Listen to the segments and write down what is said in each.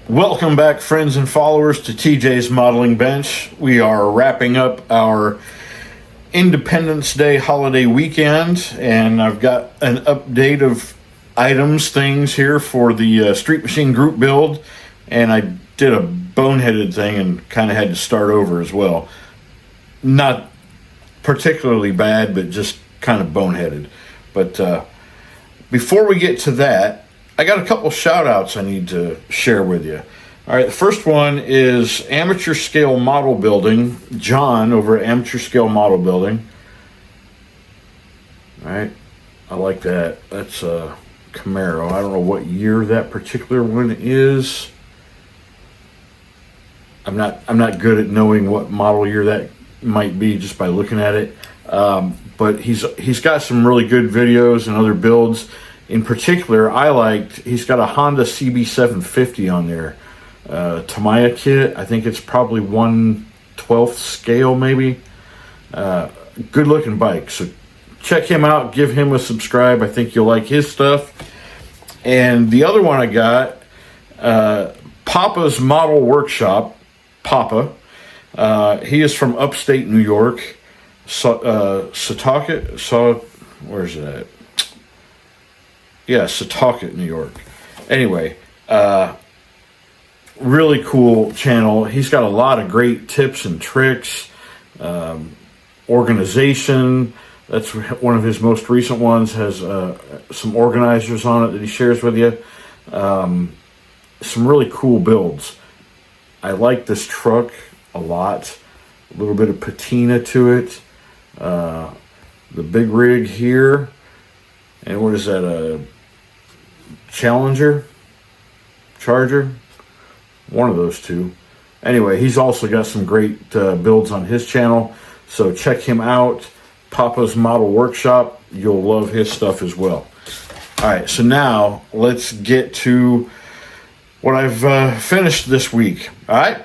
Welcome back, friends and followers, to TJ's Modeling Bench. We are wrapping up our Independence Day holiday weekend, and I've got an update of items, things here for the Street Machine group build, and I did a boneheaded thing and kind of had to start over as well. Not particularly bad, but just kind of boneheaded. But before we get to that, I got a couple shout outs I need to share with you. All right, the first one is Amateur Scale Model Building, John over at Amateur Scale Model Building. All right, I like that. That's a Camaro. I don't know what year that particular one is. I'm not good at knowing what model year that might be just by looking at it. But he's got some really good videos and other builds. In particular, he's got a Honda CB750 on there. Tamiya kit. I think it's probably 1/12 scale maybe. Good looking bike. So check him out. Give him a subscribe. I think you'll like his stuff. And the other one I got, Papa's Model Workshop. Papa. He is from upstate New York. Setauket. Where's it at? Yeah, Setauket, New York. Anyway, really cool channel. He's got a lot of great tips and tricks, organization. That's one of his most recent ones, has some organizers on it that he shares with you. Some really cool builds. I like this truck a lot. A little bit of patina to it. The big rig here. And what is that, a Charger? One of those two. Anyway, he's also got some great builds on his channel, so check him out. Papa's Model Workshop. You'll love his stuff as well. All right, so now let's get to what I've finished this week. All right?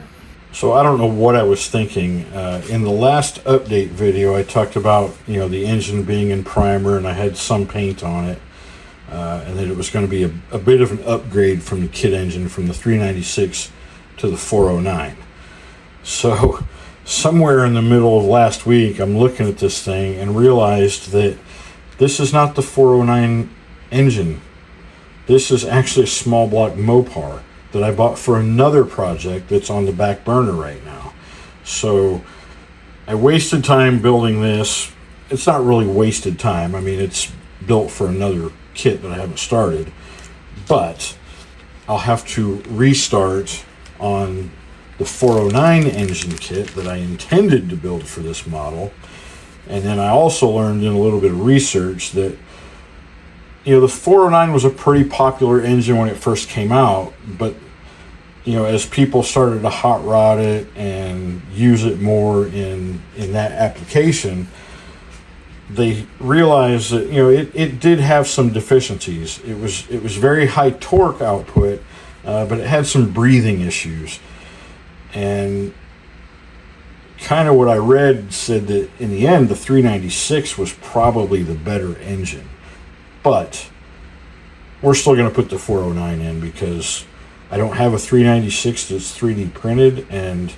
So I don't know what I was thinking. In the last update video, I talked about, the engine being in primer, and I had some paint on it. And that it was going to be a bit of an upgrade from the kit engine from the 396 to the 409. So somewhere in the middle of last week, I'm looking at this thing and realized that this is not the 409 engine. This is actually a small block Mopar that I bought for another project that's on the back burner right now. So I wasted time building this. It's not really wasted time. I mean, it's built for another kit that I haven't started, but I'll have to restart on the 409 engine kit that I intended to build for this model. And then I also learned in a little bit of research that the 409 was a pretty popular engine when it first came out, but as people started to hot rod it and use it more in that application, they realized that it did have some deficiencies. It was very high torque output, but it had some breathing issues. And kind of what I read said that in the end, the 396 was probably the better engine. But we're still going to put the 409 in because I don't have a 396 that's 3D printed, and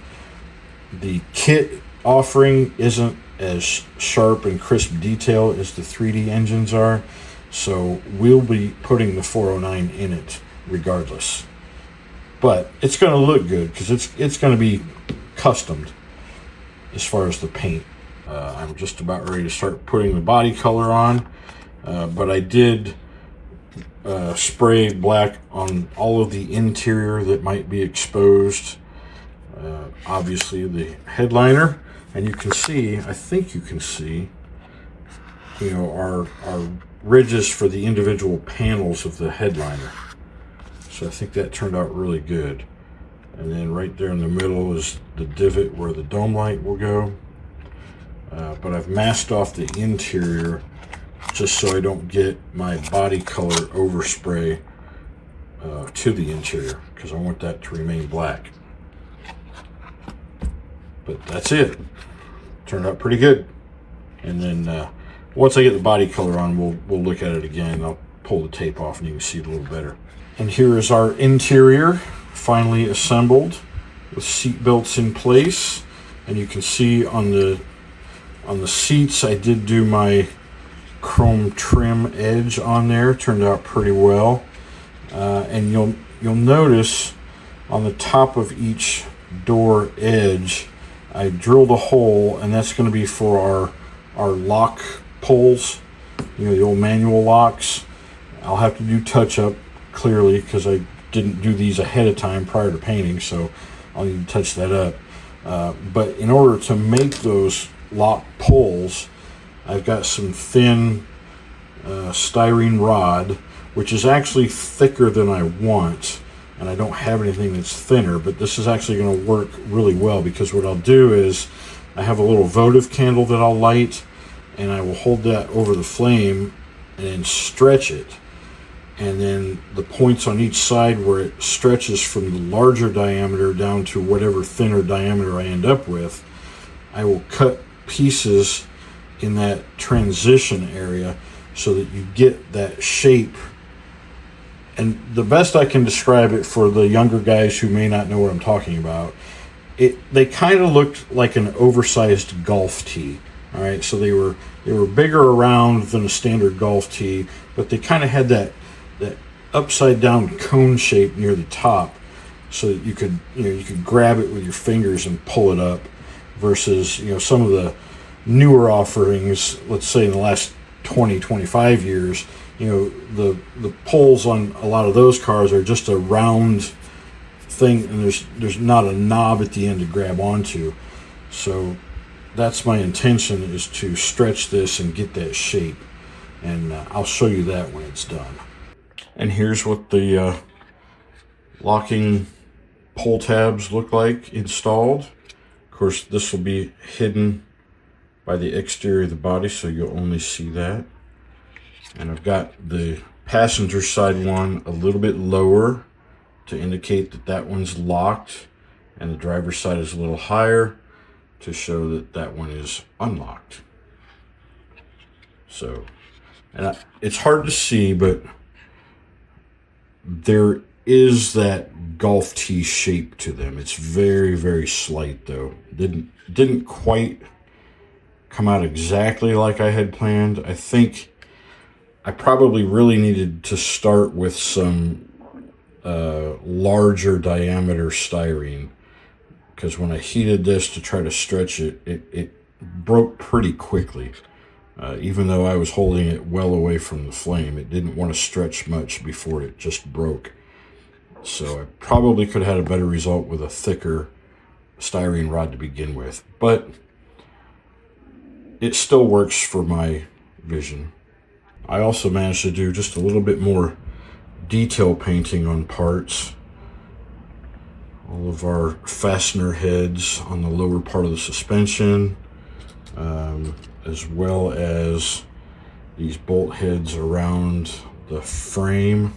the kit offering isn't as sharp and crisp detail as the 3D engines are, so we'll be putting the 409 in it regardless. But it's going to look good because it's going to be customed as far as the paint. I'm just about ready to start putting the body color on, but I did spray black on all of the interior that might be exposed. Obviously the headliner. And you can see, I think you can see, our ridges for the individual panels of the headliner. So I think that turned out really good. And then right there in the middle is the divot where the dome light will go. But I've masked off the interior just so I don't get my body color overspray to the interior, because I want that to remain black. But that's it. Turned out pretty good. And then once I get the body color on, we'll look at it again. I'll pull the tape off and you can see it a little better. And here is our interior finally assembled with seat belts in place, and you can see on the seats I did do my chrome trim edge on there. Turned out pretty well, and you'll notice on the top of each door edge I drilled a hole, and that's going to be for our lock pulls, you know, the old manual locks. I'll have to do touch up clearly because I didn't do these ahead of time prior to painting, so I'll need to touch that up. But in order to make those lock pulls, I've got some thin styrene rod, which is actually thicker than I want, and I don't have anything that's thinner, but this is actually going to work really well, because what I'll do is I have a little votive candle that I'll light, and I will hold that over the flame and then stretch it. And then the points on each side where it stretches from the larger diameter down to whatever thinner diameter I end up with, I will cut pieces in that transition area so that you get that shape. And the best I can describe it for the younger guys who may not know what I'm talking about, they kind of looked like an oversized golf tee. All right, so they were bigger around than a standard golf tee, but they kind of had that upside down cone shape near the top, so that you could grab it with your fingers and pull it up, versus some of the newer offerings, let's say in the last 20-25 years, the poles on a lot of those cars are just a round thing, and there's not a knob at the end to grab onto. So that's my intention, is to stretch this and get that shape, and I'll show you that when it's done. And here's what the locking pull tabs look like installed. Of course, this will be hidden by the exterior of the body, so you'll only see that. And I've got the passenger side one a little bit lower to indicate that that one's locked, and the driver's side is a little higher to show that that one is unlocked. So, and it's hard to see, but there is that golf tee shape to them. It's very, very slight though. Didn't quite come out exactly like I had planned. I think I probably really needed to start with some larger diameter styrene, because when I heated this to try to stretch it, it broke pretty quickly. Even though I was holding it well away from the flame, it didn't want to stretch much before it just broke. So I probably could have had a better result with a thicker styrene rod to begin with, but it still works for my vision. I also managed to do just a little bit more detail painting on parts. All of our fastener heads on the lower part of the suspension, as well as these bolt heads around the frame.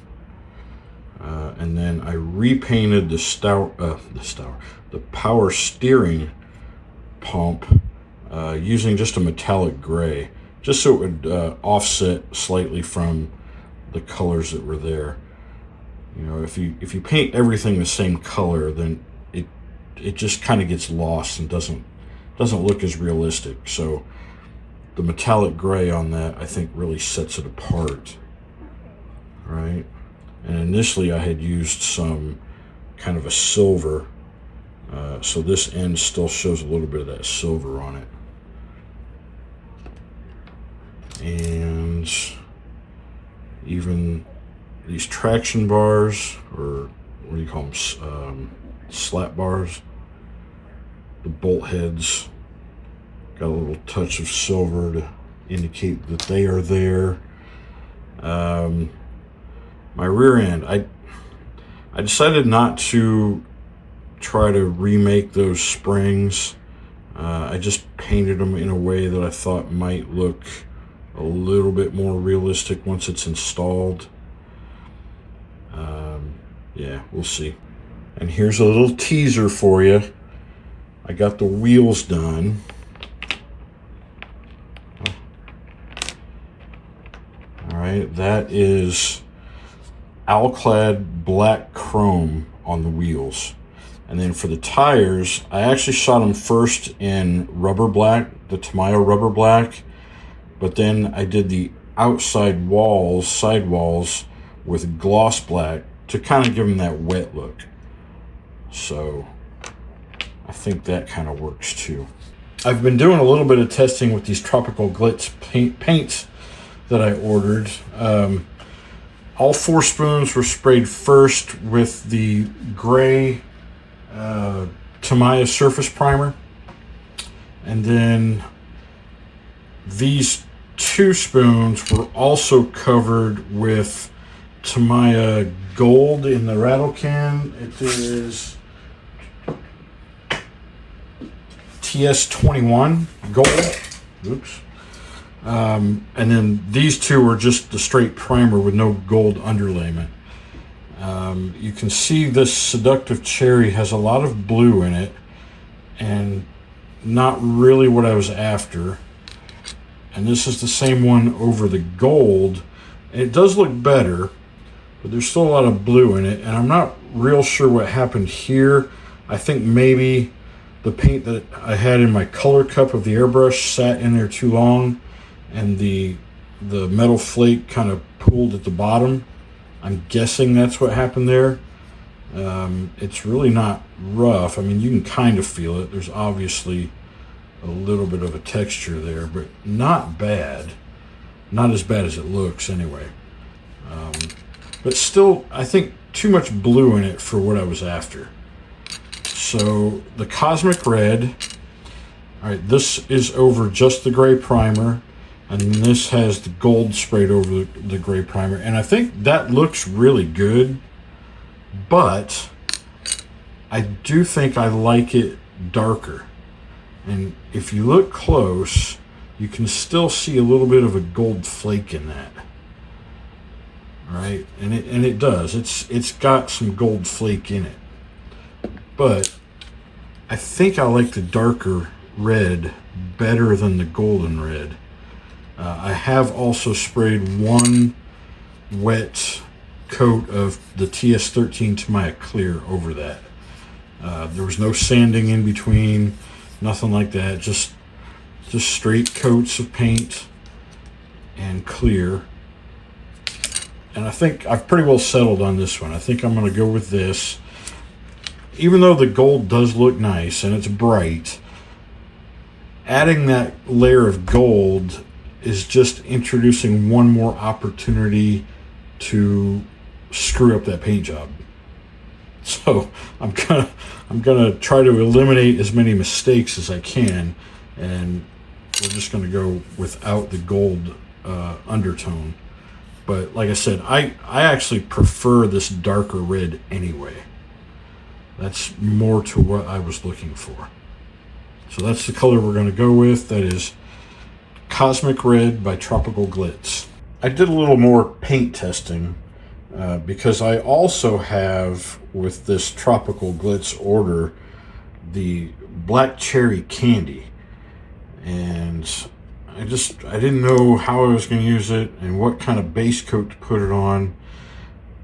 And then I repainted the power steering pump using just a metallic gray, just so it would offset slightly from the colors that were there. If you paint everything the same color, then it just kind of gets lost and doesn't look as realistic. So the metallic gray on that, I think, really sets it apart. Right? And initially I had used some kind of a silver, so this end still shows a little bit of that silver on it. And even these traction bars, or what do you call them, slap bars, the bolt heads, got a little touch of silver to indicate that they are there. My rear end, I decided not to try to remake those springs. I just painted them in a way that I thought might look a little bit more realistic once it's installed. Yeah, we'll see. And here's a little teaser for you. I got the wheels done. All right, that is Alclad black chrome on the wheels. And then for the tires, I actually shot them first in rubber black, the Tamiya rubber black, but then I did the outside walls, sidewalls, with gloss black to kind of give them that wet look. So I think that kind of works too. I've been doing a little bit of testing with these Tropical Glitz paints that I ordered. All 4 spoons were sprayed first with the gray Tamiya surface primer, and then these 2 spoons were also covered with Tamiya gold in the rattle can. It is TS21 gold. Oops. And then these 2 were just the straight primer with no gold underlayment. You can see this Seductive Cherry has a lot of blue in it, and not really what I was after. And this is the same one over the gold. It does look better, but there's still a lot of blue in it, and I'm not real sure what happened here. I think maybe the paint that I had in my color cup of the airbrush sat in there too long, and the metal flake kind of pooled at the bottom. I'm guessing that's what happened there. It's really not rough. I mean, you can kind of feel it. There's obviously a little bit of a texture there, but not bad. Not as bad as it looks anyway. But still, I think too much blue in it for what I was after. So the Cosmic Red, all right, this is over just the gray primer, and this has the gold sprayed over the gray primer, and I think that looks really good, but I do think I like it darker. And if you look close, you can still see a little bit of a gold flake in that. All right, and it does. It's got some gold flake in it. But I think I like the darker red better than the golden red. I have also sprayed 1 wet coat of the TS13 Tamiya Clear over that. There was no sanding in between, nothing like that. Just straight coats of paint and clear. And I think I've pretty well settled on this one. I think I'm going to go with this. Even though the gold does look nice and it's bright, adding that layer of gold is just introducing one more opportunity to screw up that paint job. So I'm gonna try to eliminate as many mistakes as I can, and we're just gonna go without the gold undertone. But like I said, I actually prefer this darker red anyway. That's more to what I was looking for. So that's the color we're going to go with. That is Cosmic Red by Tropical Glitz. I did a little more paint testing because I also have, with this Tropical Glitz order, the Black Cherry Candy. And I didn't know how I was going to use it and what kind of base coat to put it on.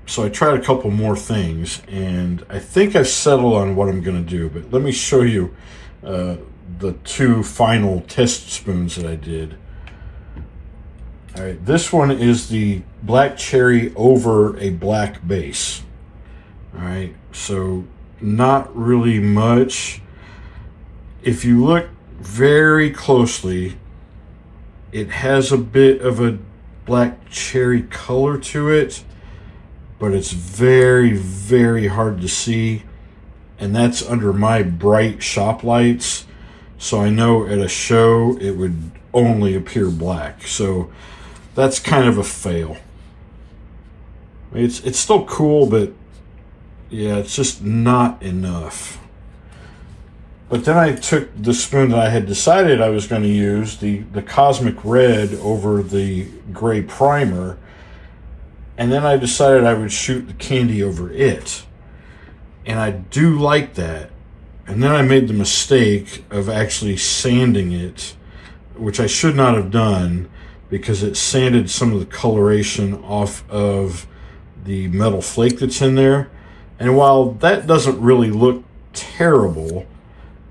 So I tried a couple more things, and I think I settled on what I'm going to do. But let me show you the 2 final test spoons that I did. All right, this one is the Black Cherry over a black base. All right, so not really much. If you look very closely, it has a bit of a black cherry color to it, but it's very, very hard to see. And that's under my bright shop lights. So I know at a show it would only appear black. So that's kind of a fail. It's still cool, but yeah, it's just not enough. But then I took the spoon that I had decided I was going to use, the Cosmic Red over the gray primer, and then I decided I would shoot the candy over it. And I do like that. And then I made the mistake of actually sanding it, which I should not have done, because it sanded some of the coloration off of the metal flake that's in there. And while that doesn't really look terrible,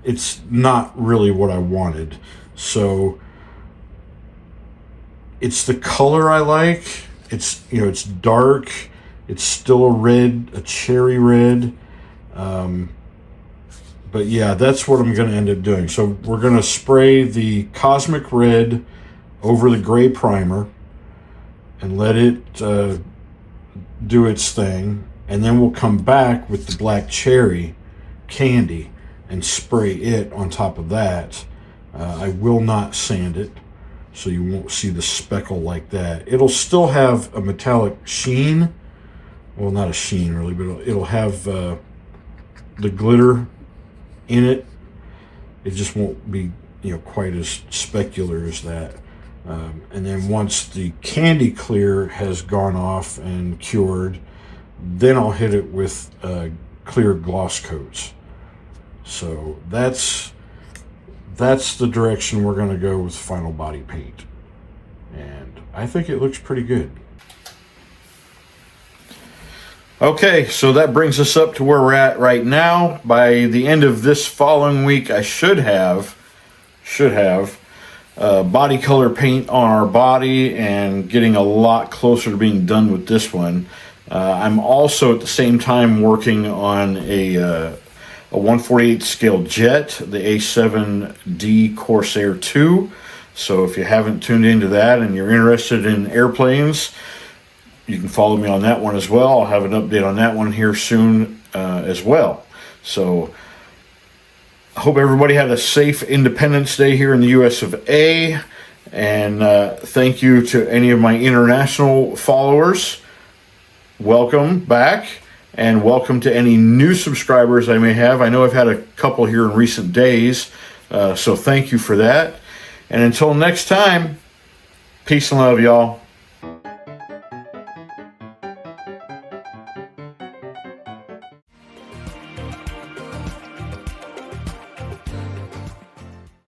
it's not really what I wanted. So it's the color I like. It's, you know, it's dark. It's still a red, a cherry red. But yeah, that's what I'm going to end up doing. So we're going to spray the Cosmic Red over the gray primer and let it do its thing. And then we'll come back with the black cherry candy and spray it on top of that. I will not sand it, so you won't see the speckle like that. It'll still have a metallic sheen. Well, not a sheen really, but it'll have the glitter in it. It just won't be, you know, quite as specular as that. And then once the candy clear has gone off and cured, then I'll hit it with clear gloss coats. So that's the direction we're going to go with final body paint. And I think it looks pretty good. Okay, so that brings us up to where we're at right now. By the end of this following week, I should have body color paint on our body and getting a lot closer to being done with this one. I'm also at the same time working on a 1/48 scale jet, the A7D Corsair 2. So if you haven't tuned into that and you're interested in airplanes, you can follow me on that one as well. I'll have an update on that one here soon as well. So I hope everybody had a safe Independence Day here in the US of A. And thank you to any of my international followers. Welcome back. And welcome to any new subscribers I may have. I know I've had a couple here in recent days. So thank you for that. And until next time, peace and love, y'all.